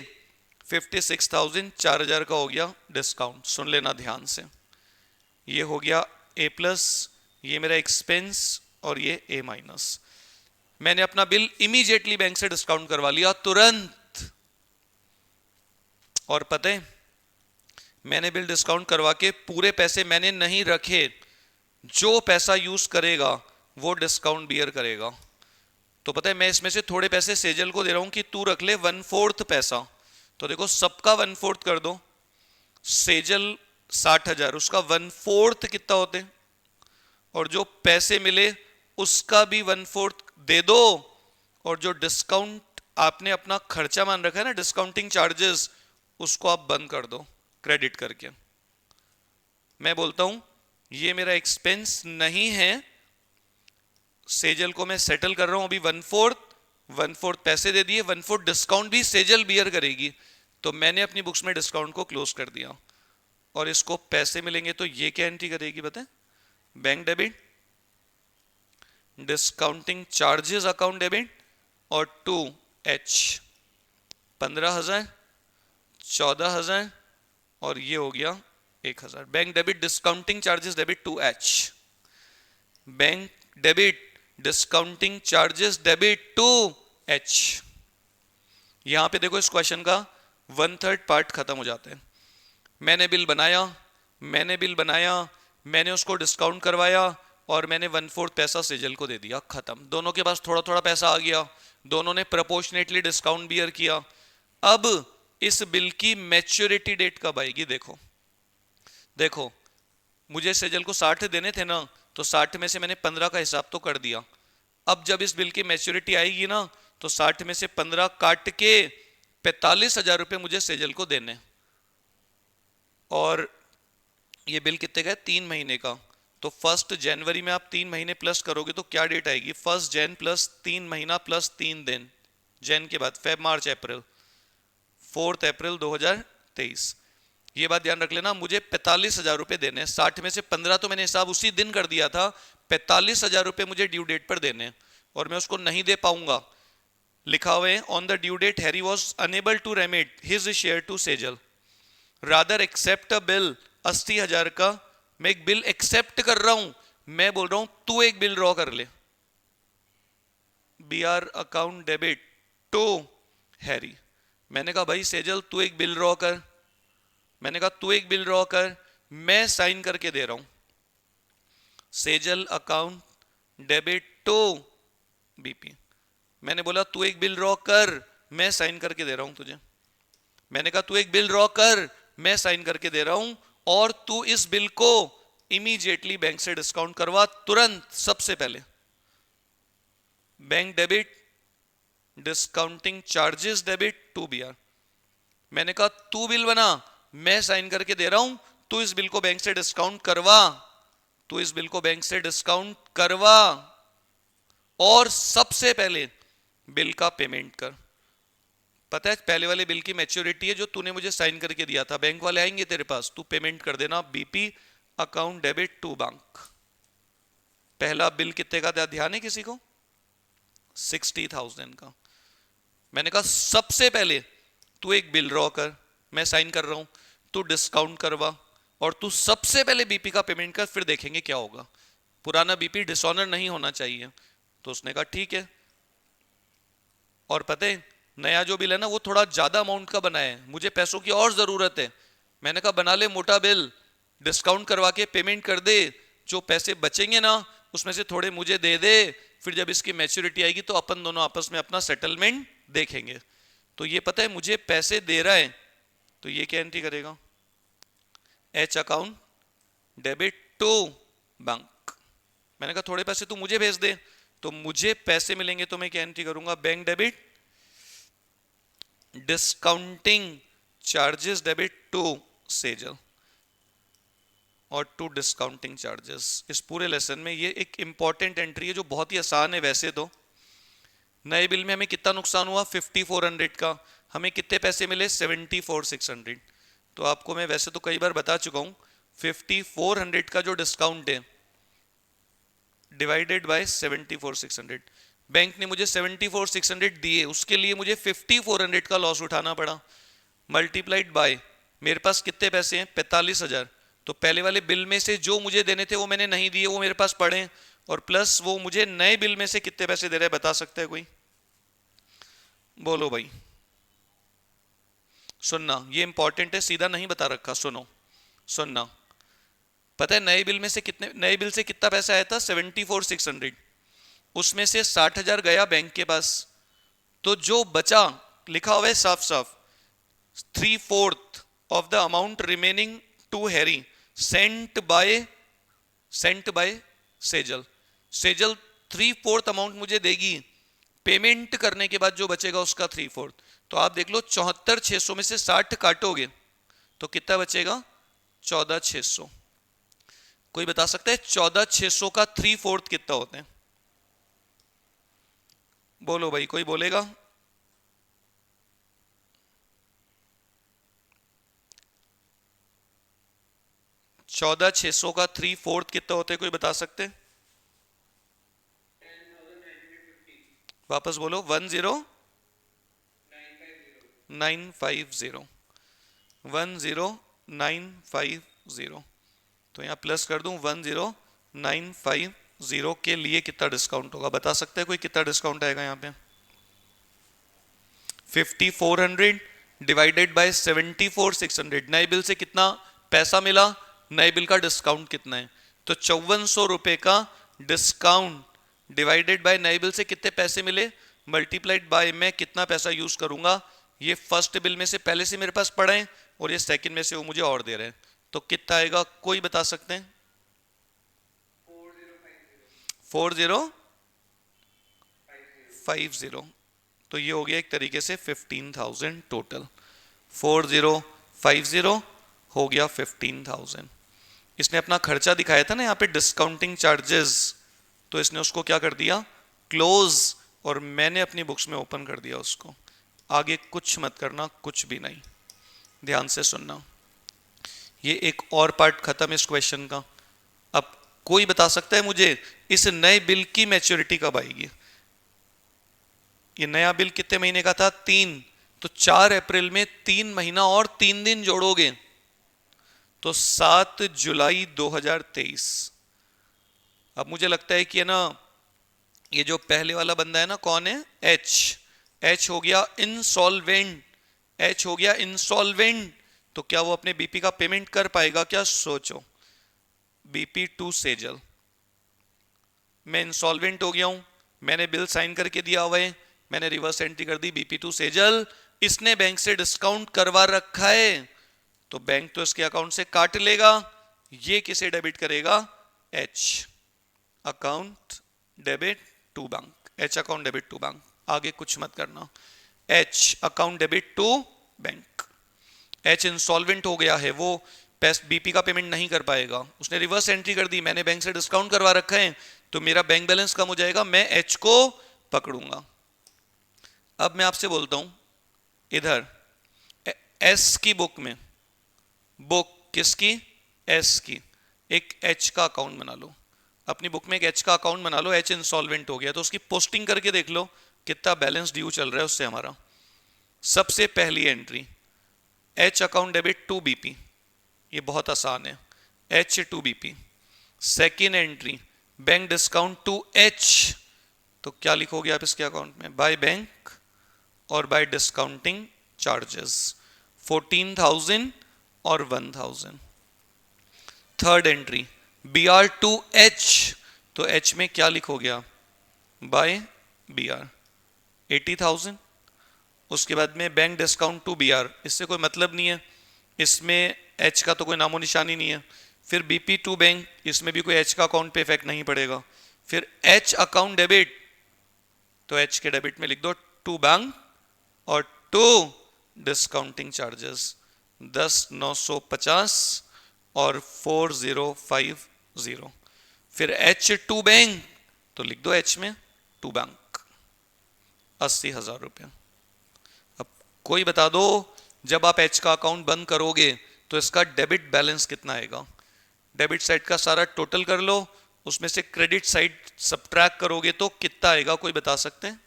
56,000, 4,000 का हो गया डिस्काउंट। सुन लेना ध्यान से, ये हो गया A प्लस, ये मेरा एक्सपेंस, और ये A माइनस। मैंने अपना बिल इमीडिएटली बैंक से डिस्काउंट करवा लिया, तुरंत। और पता है मैंने बिल डिस्काउंट करवा के पूरे पैसे मैंने नहीं रखे, जो पैसा यूज करेगा वो डिस्काउंट बियर करेगा। तो पता है मैं इसमें से थोड़े पैसे सेजल को दे रहा हूं कि तू रख ले 1/4 पैसा। तो देखो सबका 1/4 कर दो, सेजल 60,000, उसका 1/4 कितना होते, और जो पैसे मिले उसका भी 1/4 दे दो, और जो डिस्काउंट आपने अपना खर्चा मान रखा है ना डिस्काउंटिंग चार्जेस, उसको आप बंद कर दो क्रेडिट करके। मैं बोलता हूं ये मेरा एक्सपेंस नहीं है, सेजल को मैं सेटल कर रहा हूं अभी 1/4 पैसे दे दिए, 1/4 डिस्काउंट भी सेजल बियर करेगी, तो मैंने अपनी बुक्स में डिस्काउंट को क्लोज कर दिया। और इसको पैसे मिलेंगे तो ये क्या एंट्री करेगी बताएं? Bank debit, discounting charges account debit, और 2H 15,000, 14,000, और ये हो गया 1,000। Bank debit discounting charges debit 2H, bank debit discounting charges debit 2H। यहां पे देखो इस क्वेश्चन का 1/3 पार्ट खत्म हो जाते हैं। मैंने बिल बनाया, मैंने उसको डिस्काउंट करवाया, और मैंने 1/4 पैसा सेजल को दे दिया, खत्म। दोनों के पास थोड़ा थोड़ा पैसा आ गया, दोनों ने प्रोपोर्शनेटली डिस्काउंट बियर किया। अब इस बिल की मैच्योरिटी डेट कब आएगी? देखो मुझे सेजल को 60 देने थे ना, तो 60 में से मैंने 15 का हिसाब तो कर दिया। अब जब इस बिल की मैच्योरिटी आएगी ना, तो 60 में से 15 काट के 45,000 रुपए मुझे सेजल को देने। और ये बिल कितने का है? 3 महीने का। तो 1 जनवरी में आप 3 महीने प्लस करोगे तो क्या डेट आएगी? 1 जन प्लस 3 महीना प्लस 3 दिन, जन के बाद फेब मार्च अप्रैल, 4 अप्रैल 2023। ये बात ध्यान रख लेना, मुझे 45,000 रुपए देने। 60 में से 15 तो मैंने हिसाब उसी दिन कर दिया था, 45,000 रुपए मुझे ड्यू डेट पर देने, और मैं उसको नहीं दे पाऊंगा। लिखा हुआ है on the due date Harry was unable to remit his share to Sejal, rather accept a bill 80,000 का। मैं एक बिल एक्सेप्ट कर रहा हूं, मैं बोल रहा हूं तू एक बिल ड्रॉ कर ले, BR account debit to Harry. मैंने कहा भाई सेजल तू एक बिल ड्रॉ कर, मैं साइन करके दे रहा हूं। Sejal account debit to BP। मैंने बोला तू एक बिल ड्रॉ कर, मैं साइन करके दे रहा हूं तुझे। मैंने कहा तू एक बिल ड्रॉ कर, मैं साइन करके दे रहा हूं, और तू इस बिल को इमीडिएटली बैंक से डिस्काउंट करवा, तुरंत, सबसे पहले। Bank debit discounting charges debit to BR। मैंने कहा तू बिल बना, मैं साइन करके दे रहा हूं, तू इस बिल को बैंक से डिस्काउंट करवा, और सबसे पहले बिल का पेमेंट कर। पता है पहले वाले बिल की मैच्योरिटी है जो तूने मुझे साइन करके दिया था, बैंक वाले आएंगे तेरे पास, तू पेमेंट कर देना BP account debit to bank. पहला बिल कितने का था ध्यान है किसी को? 60,000 का। मैंने कहा सबसे पहले तू एक बिल ड्रॉ कर, मैं साइन कर रहा हूं, तू डिस्काउंट करवा, और तू सबसे पहले BP का पेमेंट कर, फिर देखेंगे क्या होगा। पुराना BP डिसऑनर नहीं होना चाहिए। तो उसने कहा ठीक है। और पता है नया जो बिल है ना वो थोड़ा ज्यादा अमाउंट का बना है, मुझे पैसों की और जरूरत है। मैंने कहा बना ले मोटा बिल, डिस्काउंट करवा के पेमेंट कर दे, जो पैसे बचेंगे ना उसमें से थोड़े मुझे दे दे, फिर जब इसकी मैच्योरिटी आएगी तो अपन दोनों आपस में अपना सेटलमेंट देखेंगे। तो ये पता है मुझे पैसे दे रहा है, तो ये क्या एंट्री करेगा? H account debit to bank. मैंने कहा थोड़े पैसे तू मुझे भेज दे, तो मुझे पैसे मिलेंगे तो मैं क्या एंट्री करूंगा? Bank debit discounting charges debit to Sejal, और टू डिस्काउंटिंग चार्जेस। इस पूरे लेसन में ये एक इंपॉर्टेंट एंट्री है जो बहुत ही आसान है। वैसे तो नए बिल में हमें कितना नुकसान हुआ? 5400 का। हमें कितने पैसे मिले? 74,600। तो आपको मैं वैसे तो कई बार बता चुका हूं, 5400 का जो डिस्काउंट है डिवाइडेड बाय 74,600। बैंक ने मुझे 74,600 दिए, उसके लिए मुझे 5400 का लॉस उठाना पड़ा, मल्टीप्लाइड बाय मेरे पास कितने पैसे हैं? 45,000। तो पहले वाले बिल में से जो मुझे देने थे वो मैंने नहीं दिए, वो मेरे पास पड़े, और प्लस वो मुझे नए बिल में से कितने पैसे दे रहे हैं बता सकते हैं कोई? बोलो भाई। सुनना, ये इंपॉर्टेंट है, सीधा नहीं बता रखा, सुनना। पता है नए बिल में से कितने, नए बिल से कितना पैसा आया था? 74,600। उसमें से 60,000 गया बैंक के पास, तो जो बचा लिखा हुआ है साफ साफ 3/4 of the amount remaining to Harry sent by Sejal. Sejal 3/4 amount मुझे देगी, पेमेंट करने के बाद जो बचेगा उसका 3/4। तो आप देख लो 74,600 में से 60 काटोगे तो कितना बचेगा? 14,600। कोई बता सकता है 14,600 का 3/4 कितना होते हैं? बोलो भाई, कोई बोलेगा? 14,600 का 3/4 कितना होते हैं? कोई बता सकते? वापस बोलो। 10,950। 10,950। तो यहाँ प्लस कर दूं 10,950 के लिए कितना डिस्काउंट होगा? बता सकते हैं कोई कितना डिस्काउंट आएगा यहाँ पे? 5,400 डिवाइडेड बाय 74,600। नए बिल से कितना पैसा मिला? नए बिल का डिस्काउंट कितना है? तो 5400 रुपए का डिस्काउंट डिवाइडेड बाय नए बिल से कितने पैसे मिले, मल्टीप्लाइड बाय मैं कितना पैसा यूज करूंगा। ये फर्स्ट बिल में से पहले से मेरे पास पड़ा है और ये सेकंड में से वो मुझे और दे रहे हैं, तो कितना आएगा? कोई बता सकते हैं? 4050। तो ये हो गया एक तरीके से 15,000 टोटल। 4050 हो गया 15,000। इसने अपना खर्चा दिखाया था ना यहाँ पे डिस्काउंटिंग चार्जेस, तो इसने उसको क्या कर दिया? क्लोज। और मैंने अपनी बुक्स में ओपन कर दिया उसको। आगे कुछ मत करना, कुछ भी नहीं। ध्यान से सुनना। ये एक और पार्ट खत्म इस क्वेश्चन का। अब कोई बता सकता है मुझे इस नए बिल की मैच्योरिटी कब आएगी? ये नया बिल कितने महीने का था? 3। तो 4 अप्रैल में 3 महीना और 3 दिन जोड़ोगे तो 7 जुलाई 2023। अब मुझे लगता है कि है ना, ये जो पहले वाला बंदा है ना, कौन है? एच हो गया इंसॉल्वेंट। एच हो गया इंसॉल्वेंट। तो क्या वो अपने बीपी का पेमेंट कर पाएगा क्या? सोचो। बीपी टू सेजल, मैं इंसॉल्वेंट हो गया हूं, मैंने बिल साइन करके दिया हुआ है, मैंने रिवर्स एंट्री कर दी बीपी टू सेजल। इसने बैंक से डिस्काउंट करवा रखा है तो बैंक तो इसके अकाउंट से काट लेगा। ये किसे डेबिट करेगा? H account debit to bank. H account debit to bank. आगे कुछ मत करना। H account debit to bank. H insolvent हो गया है, वो बीपी का पेमेंट नहीं कर पाएगा, उसने रिवर्स एंट्री कर दी, मैंने बैंक से डिस्काउंट करवा रखा है, तो मेरा बैंक बैलेंस कम हो जाएगा, मैं एच को पकड़ूंगा। अब मैं आपसे बोलता हूं, इधर एस की बुक में, बुक किसकी? एस की, एक एच का अकाउंट बना लो। अपनी बुक में एक एच का अकाउंट बना लो। एच इंसॉल्वेंट हो गया तो उसकी पोस्टिंग करके देख लो कितना बैलेंस ड्यू चल रहा है उससे हमारा। सबसे पहली entry H account debit to BP, ये बहुत आसान है, H to BP. Second entry bank discount to H, तो क्या लिखोगे आप इसके अकाउंट में? बाय बैंक और बाय डिस्काउंटिंग चार्जेस 14,000 और 1,000। Third entry B R to H, तो एच में क्या लिखोगे आप? By B R 80,000। उसके बाद में bank discount to B R, इससे कोई मतलब नहीं है, इसमें एच का तो कोई नामो निशानी नहीं है। फिर बीपी टू बैंक, इसमें भी कोई एच का अकाउंट पे इफेक्ट नहीं पड़ेगा। फिर एच अकाउंट डेबिट, तो एच के डेबिट में लिख दो टू बैंक और टू डिस्काउंटिंग चार्जेस 10,950 और 4,050। फिर एच टू बैंक, तो लिख दो एच में टू बैंक 80,000 रुपये। अब कोई बता दो जब आप एच का अकाउंट बंद करोगे तो इसका डेबिट बैलेंस कितना आएगा? डेबिट साइड का सारा टोटल कर लो, उसमें से क्रेडिट साइड सब्ट्रैक्ट करोगे तो कितना आएगा? कोई बता सकते हैं?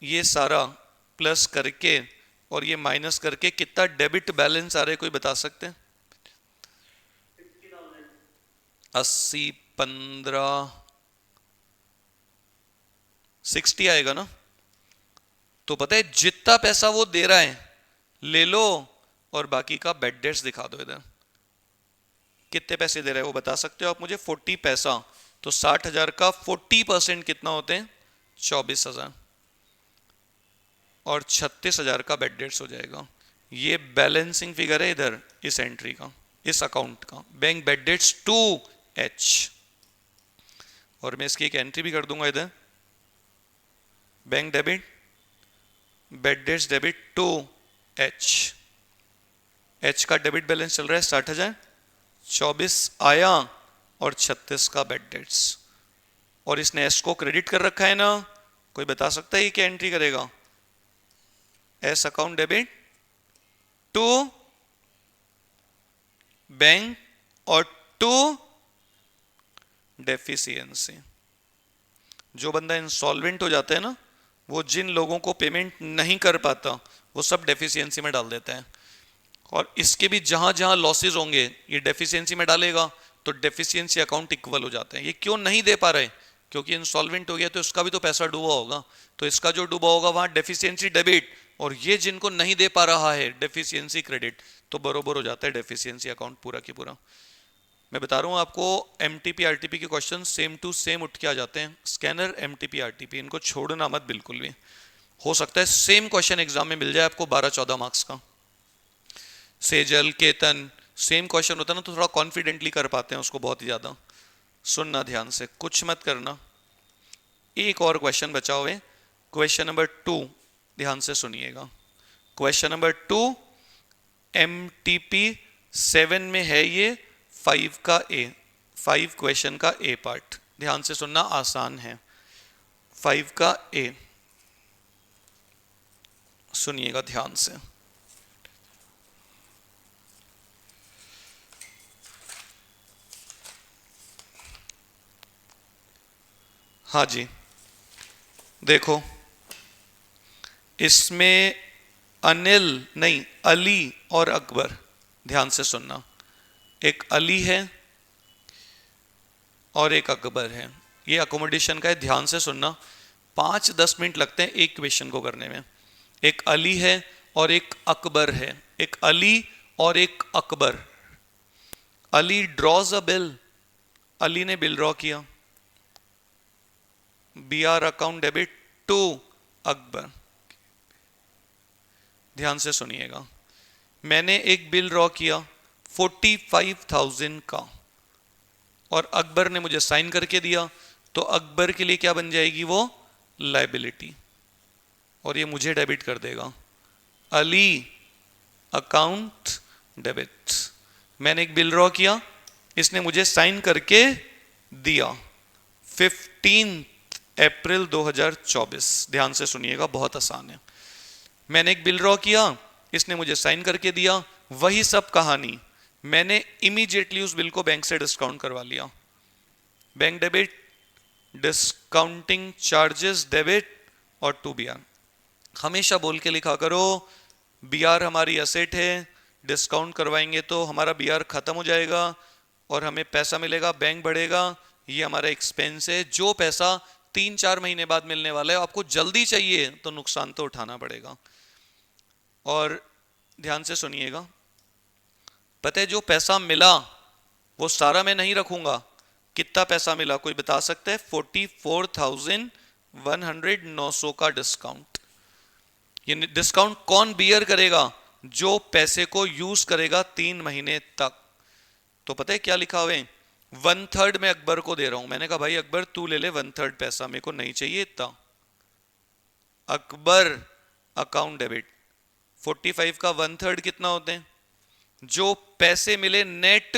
ये सारा प्लस करके और ये माइनस करके कितना डेबिट बैलेंस आ रहा है? कोई बता सकते हैं? 80, 15, 60 आएगा ना। तो पता है जितना पैसा वो दे रहा है ले लो और बाकी का बेड डेट्स दिखा दो। इधर कितने पैसे दे रहा है वो बता सकते हो आप मुझे? 40 पैसा, तो 60,000 का 40% कितना होते हैं? 24,000 और 36,000 का बेड डेट्स हो जाएगा। ये बैलेंसिंग फिगर है इधर इस एंट्री का, इस अकाउंट का, bank bad debts to H. और मैं इसकी एक एंट्री भी कर दूंगा इधर, bank debit, bad debts debit to H. H का डेबिट बैलेंस चल रहा है 60,000, 24 आया और 36 का बेड डेट्स, और इसने एस को क्रेडिट कर रखा है ना। कोई बता सकता है ये क्या एंट्री करेगा? S account debit to bank और टू डेफिशिएंसी। जो बंदा इंसॉल्वेंट हो जाता है ना, वो जिन लोगों को पेमेंट नहीं कर पाता वो सब डेफिशिएंसी में डाल देता है, और इसके भी जहां जहां लॉसेज होंगे ये डेफिशिएंसी में डालेगा, तो डेफिशिएंसी अकाउंट इक्वल हो जाते हैं। ये क्यों नहीं दे पा रहे? क्योंकि इंसॉल्वेंट हो गया तो इसका भी तो पैसा डूबा होगा, तो इसका जो डूबा होगा वहां डेफिशिएंसी डेबिट, और ये जिनको नहीं दे पा रहा है डेफिशिएंसी क्रेडिट, तो बरोबर हो जाता है डेफिशिएंसी अकाउंट पूरा की पूरा। मैं बता रहा हूँ आपको, एमटीपी आरटीपी के क्वेश्चन सेम टू सेम उठ के आ जाते हैं। स्कैनर, एमटीपी, आरटीपी, इनको छोड़ना मत बिल्कुल भी। हो सकता है सेम क्वेश्चन एग्जाम में मिल जाए आपको 12-14 मार्क्स का। सेजल, केतन, सेम क्वेश्चन होता है ना, तो थोड़ा कॉन्फिडेंटली कर पाते हैं उसको बहुत ही ज्यादा। सुनना ध्यान से, कुछ मत करना। एक और क्वेश्चन बचा हुआ है, क्वेश्चन नंबर 2, ध्यान से सुनिएगा। क्वेश्चन नंबर 2 एमटीपी 7 में है, ये 5 का ए, 5 क्वेश्चन का ए पार्ट। ध्यान से सुनना, आसान है। 5 का ए सुनिएगा ध्यान से। हाँ जी, देखो इसमें अनिल नहीं, अली और अकबर, ध्यान से सुनना। एक अली है और एक अकबर है, ये अकोमोडेशन का है, ध्यान से सुनना। 5-10 मिनट लगते हैं एक क्वेश्चन को करने में। एक अली है और एक अकबर है, एक अली और एक Akbar. Ali draws a bill, Ali ने बिल ड्रॉ किया, B R account debit to Akbar. ध्यान से सुनिएगा, मैंने एक बिल ड्रॉ किया 45,000 का, और अकबर ने मुझे साइन करके दिया, तो अकबर के लिए क्या बन जाएगी? वो लायबिलिटी, और ये मुझे डेबिट कर देगा। अली अकाउंट डेबिट, मैंने एक बिल ड्रॉ किया, इसने मुझे साइन करके दिया 15 अप्रैल 2024। ध्यान से सुनिएगा, बहुत आसान है। मैंने एक बिल ड्रॉ किया, इसने मुझे साइन करके दिया, वही सब कहानी, मैंने इमीडिएटली उस बिल को बैंक से डिस्काउंट करवा लिया। Bank debit, discounting charges debit और टू बी आर। हमेशा बोल के लिखा करो, बी आर हमारी एसेट है, डिस्काउंट करवाएंगे तो हमारा बी आर खत्म हो जाएगा और हमें पैसा मिलेगा, बैंक बढ़ेगा, ये हमारा एक्सपेंस है। जो पैसा 3-4 महीने बाद मिलने वाला है, आपको जल्दी चाहिए तो नुकसान तो उठाना पड़ेगा। और ध्यान से सुनिएगा, पता है जो पैसा मिला वो सारा मैं नहीं रखूंगा। कितना पैसा मिला कोई बता सकता है? 44,100, 900 का डिस्काउंट। ये डिस्काउंट कौन बियर करेगा? जो पैसे को यूज करेगा 3 महीने तक। तो पता है क्या लिखा हुआ है? 1/3 मैं अकबर को दे रहा हूं। मैंने कहा भाई अकबर तू ले ले 1/3 पैसा, मेरे को नहीं चाहिए इतना। अकबर अकाउंट डेबिट, 45 का 1/3 कितना होते हैं? जो पैसे मिले नेट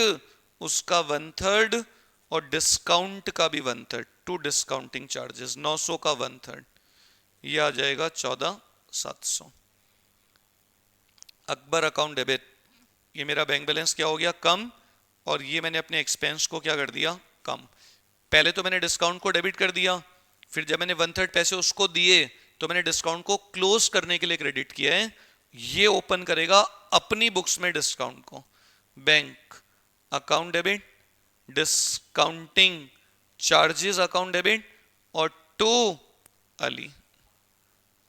उसका 1/3 और डिस्काउंट का भी 1/3, टू डिस्काउंटिंग चार्जेस 900 का 1/3, यह आ जाएगा 14,700। अकबर अकाउंट डेबिट, ये मेरा बैंक बैलेंस क्या हो गया? कम, और ये मैंने अपने एक्सपेंस को क्या कर दिया? कम। पहले तो मैंने डिस्काउंट को डेबिट कर दिया, फिर जब मैंने 1/3 पैसे उसको दिए तो मैंने डिस्काउंट को क्लोज करने के लिए क्रेडिट किया है। ये ओपन करेगा अपनी बुक्स में डिस्काउंट को। Bank account debit, discounting charges account debit और टू अली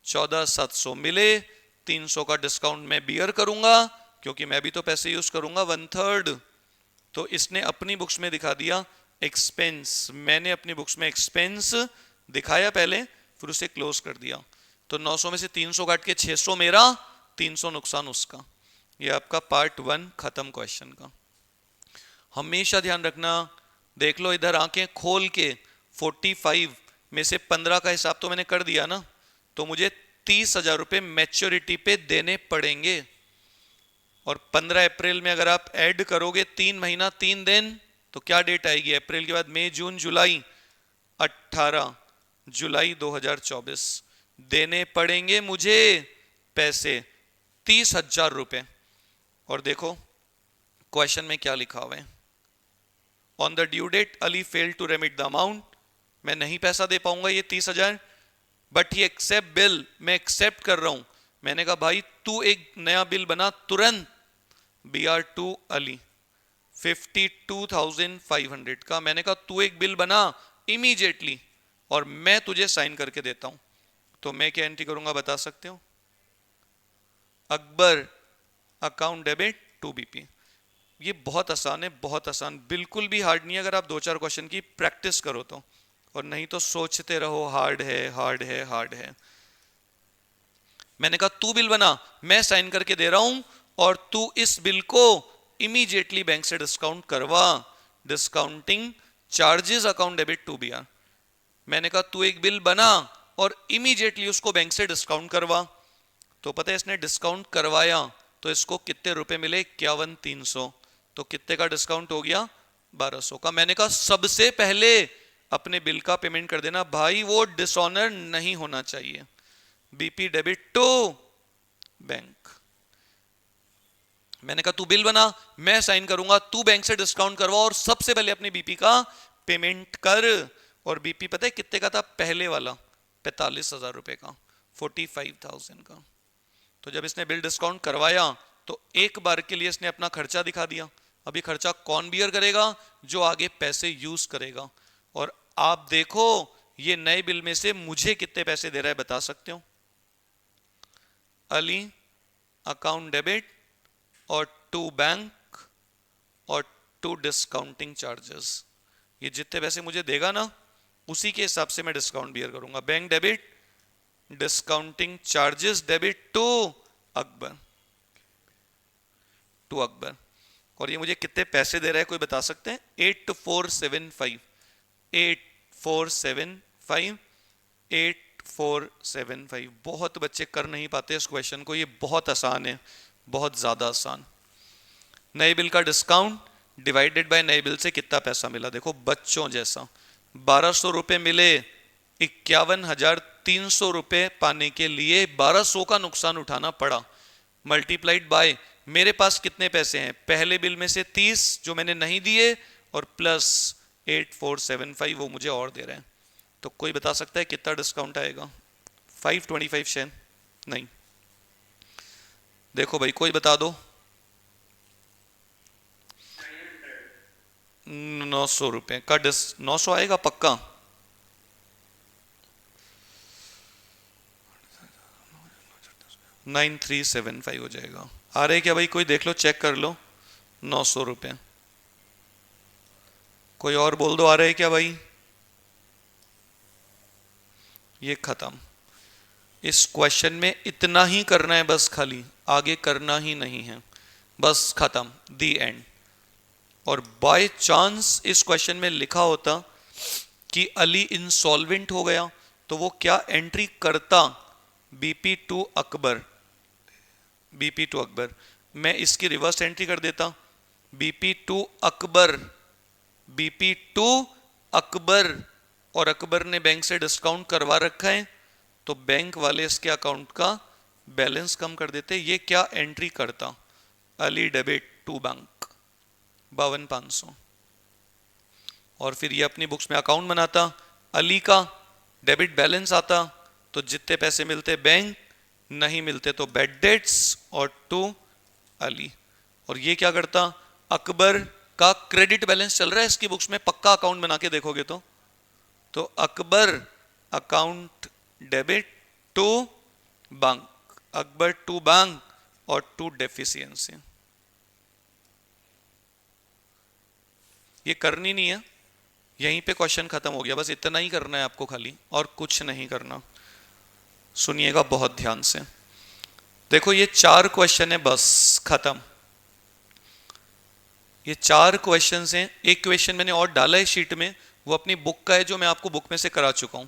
14,700 मिले। 300 का डिस्काउंट मैं बियर करूंगा क्योंकि मैं भी तो पैसे यूज करूंगा 1/3। तो इसने अपनी बुक्स में दिखा दिया एक्सपेंस, मैंने अपनी बुक्स में एक्सपेंस दिखाया पहले, फिर उसे क्लोज कर दिया। तो 900 में से 300 काट के 600 मेरा, 300 नुकसान उसका। ये आपका पार्ट 1 खत्म क्वेश्चन का। हमेशा ध्यान रखना, देख लो इधर आंखें खोल के, 45 में से 15 का हिसाब तो मैंने कर दिया ना, तो मुझे 30,000 रुपये मैच्योरिटी पे देने पड़ेंगे। और 15 अप्रैल में अगर आप ऐड करोगे 3 महीना 3 दिन, तो क्या डेट आएगी? अप्रैल के बाद मई जून जुलाई, 18 जुलाई 2024 देने पड़ेंगे मुझे पैसे 30,000 रुपए। और देखो क्वेश्चन में क्या लिखा हुआ है, on the due date Ali fail to remit the amount, मैं नहीं पैसा दे पाऊंगा ये 30,000, बट ही एक्सेप्ट बिल, मैं एक्सेप्ट कर रहा हूं। मैंने कहा भाई तू एक नया बिल बना तुरंत, BR2 अली 52,500 का, मैंने कहा तू एक बिल बना इमीडिएटली और मैं तुझे साइन करके देता हूं। तो मैं क्या एंट्री करूंगा बता सकते हो? Akbar account debit to BP. ये बहुत आसान है, बहुत आसान, बिल्कुल भी हार्ड नहीं है अगर आप 2-4 क्वेश्चन की प्रैक्टिस करो तो, और नहीं तो सोचते रहो हार्ड है हार्ड है हार्ड है। मैंने कहा तू बिल बना, मैं साइन करके दे रहा हूं और तू इस बिल को इमीडिएटली बैंक से डिस्काउंट करवा, discounting charges account debit to BR. मैंने कहा तू एक बिल बना और इमीडिएटली उसको बैंक से डिस्काउंट करवा। तो पता है इसने डिस्काउंट करवाया तो इसको कितने रुपए मिले? 51,300। तो कितने का डिस्काउंट हो गया? 1,200 का। मैंने कहा सबसे पहले अपने बिल का पेमेंट कर देना भाई, वो डिसऑनर नहीं होना चाहिए। BP debit to bank. मैंने कहा तू बिल बना, मैं साइन करूंगा, तू बैंक से डिस्काउंट करवा और सबसे पहले अपने बीपी का पेमेंट कर। और बीपी पता है कितने का था? पहले वाला 45,000 रुपए का, 45,000 का। तो जब इसने बिल डिस्काउंट करवाया तो एक बार के लिए इसने अपना खर्चा दिखा दिया। अभी खर्चा कौन बियर करेगा? जो आगे पैसे यूज करेगा। और आप देखो ये नए बिल में से मुझे कितने पैसे दे रहा है बता सकते हो? अली अकाउंट डेबिट और टू बैंक और टू डिस्काउंटिंग चार्जेस, ये जितने पैसे मुझे देगा ना उसी के हिसाब से मैं डिस्काउंट बियर करूंगा। Bank debit, discounting charges debit to Akbar, to Akbar. और ये मुझे कितने पैसे दे रहा है कोई बता सकते हैं? 8475, 8475, 8475। बहुत बच्चे कर नहीं पाते इस क्वेश्चन को, ये बहुत आसान है, बहुत ज्यादा आसान। नए बिल का डिस्काउंट डिवाइडेड बाय नए बिल से कितना पैसा मिला? देखो बच्चों जैसा, 1,200 रुपए मिले, 51,300 रुपए पाने के लिए 1,200 का नुकसान उठाना पड़ा। मल्टीप्लाइड बाय मेरे पास कितने पैसे हैं? पहले बिल में से 30 जो मैंने नहीं दिए और प्लस 8475 वो मुझे और दे रहे हैं। तो कोई बता सकता है कितना डिस्काउंट आएगा? 525 शेयर? नहीं। देखो भाई कोई बता दो। 900 रुपए का 900 आएगा पक्का? $9,375 हो जाएगा। आ रहे क्या भाई? कोई देख लो, चेक कर लो। 900 रुपए। कोई और बोल दो, आ रहे क्या भाई? ये खत्म। इस क्वेश्चन में इतना ही करना है बस, खाली आगे करना ही नहीं है, बस खत्म, दी एंड। और बाय चांस इस क्वेश्चन में लिखा होता कि अली इंसॉल्वेंट हो गया तो वो क्या एंट्री करता? BP to Akbar, BP to Akbar. मैं इसकी रिवर्स एंट्री कर देता, BP to Akbar, BP to Akbar. और अकबर ने बैंक से डिस्काउंट करवा रखा है तो बैंक वाले इसके अकाउंट का बैलेंस कम कर देते। ये क्या एंट्री करता? Ali debit to bank 52,500। और फिर ये अपनी बुक्स में अकाउंट बनाता, अली का डेबिट बैलेंस आता, तो जितने पैसे मिलते बैंक, नहीं मिलते तो बैड डेट्स और टू अली। और ये क्या करता? अकबर का क्रेडिट बैलेंस चल रहा है इसकी बुक्स में, पक्का अकाउंट बना के देखोगे तो Akbar account debit to bank, Akbar to bank और टू डेफिशिएंसी। ये करनी नहीं है, यहीं पे क्वेश्चन खत्म हो गया। बस इतना ही करना है आपको खाली, और कुछ नहीं करना। सुनिएगा बहुत ध्यान से। देखो ये 4 क्वेश्चन है, बस खत्म। ये 4 क्वेश्चन हैं। एक क्वेश्चन मैंने और डाला है शीट में, वो अपनी बुक का है जो मैं आपको बुक में से करा चुका हूं।